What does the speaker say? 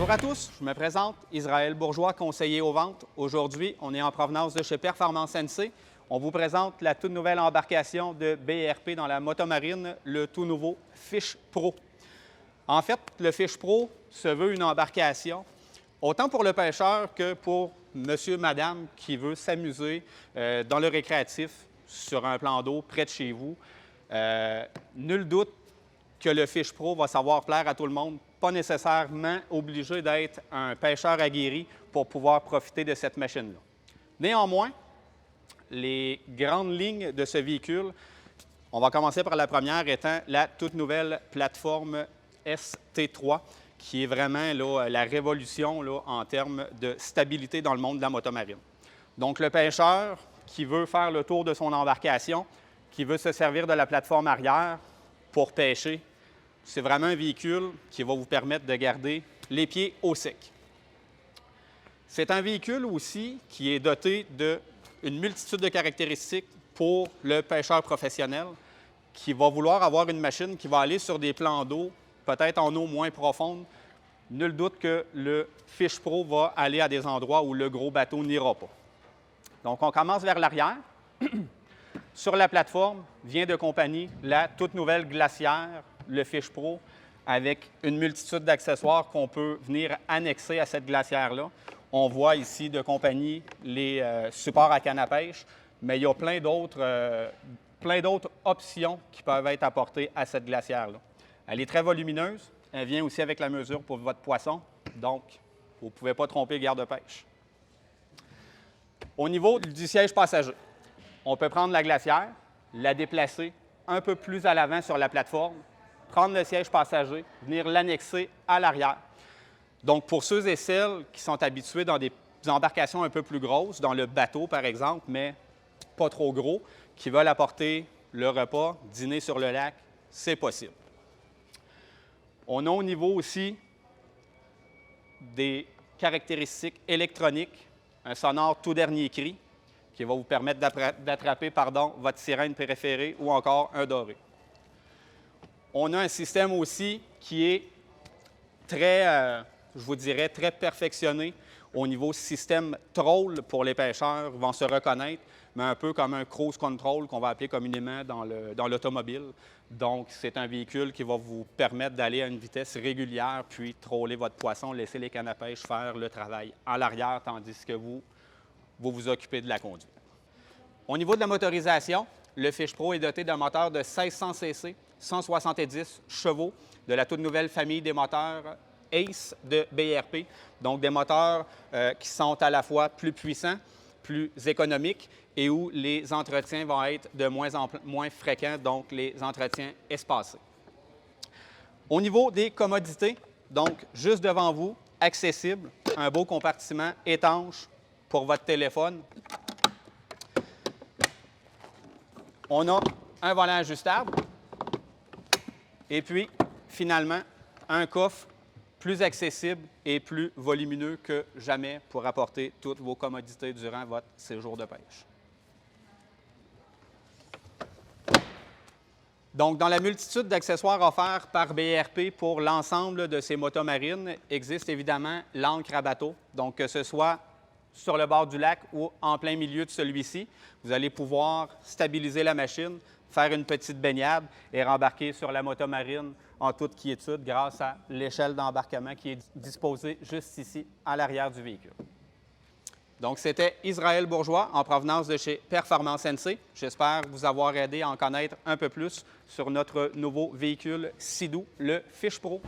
Bonjour à tous, je me présente, Israël Bourgeois, conseiller aux ventes. Aujourd'hui, on est en provenance de chez Performance NC. On vous présente la toute nouvelle embarcation de BRP dans la motomarine, le tout nouveau Fish Pro. En fait, le Fish Pro se veut une embarcation autant pour le pêcheur que pour monsieur, madame qui veut s'amuser dans le récréatif sur un plan d'eau près de chez vous. Nul doute que le Fish Pro va savoir plaire à tout le monde, pas nécessairement obligé d'être un pêcheur aguerri pour pouvoir profiter de cette machine-là. Néanmoins, les grandes lignes de ce véhicule, on va commencer par la première étant la toute nouvelle plateforme ST3, qui est vraiment là, la révolution là, en termes de stabilité dans le monde de la motomarine. Donc, le pêcheur qui veut faire le tour de son embarcation, qui veut se servir de la plateforme arrière pour pêcher, c'est vraiment un véhicule qui va vous permettre de garder les pieds au sec. C'est un véhicule aussi qui est doté d'une multitude de caractéristiques pour le pêcheur professionnel qui va vouloir avoir une machine qui va aller sur des plans d'eau, peut-être en eau moins profonde. Nul doute que le Fish Pro va aller à des endroits où le gros bateau n'ira pas. Donc, on commence vers l'arrière. Sur la plateforme vient de compagnie la toute nouvelle glacière, le Fish Pro, avec une multitude d'accessoires qu'on peut venir annexer à cette glacière-là. On voit ici de compagnie les supports à canne à pêche, mais il y a plein d'autres options qui peuvent être apportées à cette glacière-là. Elle est très volumineuse. Elle vient aussi avec la mesure pour votre poisson, donc vous ne pouvez pas tromper le garde-pêche. Au niveau du siège passager, on peut prendre la glacière, la déplacer un peu plus à l'avant sur la plateforme, prendre le siège passager, venir l'annexer à l'arrière. Donc, pour ceux et celles qui sont habitués dans des embarcations un peu plus grosses, dans le bateau par exemple, mais pas trop gros, qui veulent apporter le repas, dîner sur le lac, c'est possible. On a au niveau aussi des caractéristiques électroniques, un sonore tout dernier cri qui va vous permettre d'attraper votre sirène préférée ou encore un doré. On a un système aussi qui est très, je vous dirais, très perfectionné au niveau système troll pour les pêcheurs. Ils vont se reconnaître, mais un peu comme un cruise control qu'on va appeler communément dans l'automobile. Donc, c'est un véhicule qui va vous permettre d'aller à une vitesse régulière, puis troller votre poisson, laisser les cannes à pêche faire le travail à l'arrière, tandis que vous vous occupez de la conduite. Au niveau de la motorisation, le Fish Pro est doté d'un moteur de 1600 cc, 170 chevaux, de la toute nouvelle famille des moteurs ACE de BRP. Donc, des moteurs qui sont à la fois plus puissants, plus économiques et où les entretiens vont être de moins en moins fréquents, donc les entretiens espacés. Au niveau des commodités, donc juste devant vous, accessible, un beau compartiment étanche pour votre téléphone. On a un volant ajustable et puis, finalement, un coffre plus accessible et plus volumineux que jamais pour apporter toutes vos commodités durant votre séjour de pêche. Donc, dans la multitude d'accessoires offerts par BRP pour l'ensemble de ces motomarines, existe évidemment l'ancre à bateau. Donc, que ce soit sur le bord du lac ou en plein milieu de celui-ci, vous allez pouvoir stabiliser la machine, faire une petite baignade et rembarquer sur la motomarine en toute quiétude grâce à l'échelle d'embarquement qui est disposée juste ici à l'arrière du véhicule. Donc, c'était Israël Bourgeois en provenance de chez Performance NC. J'espère vous avoir aidé à en connaître un peu plus sur notre nouveau véhicule si doux, le Fish Pro.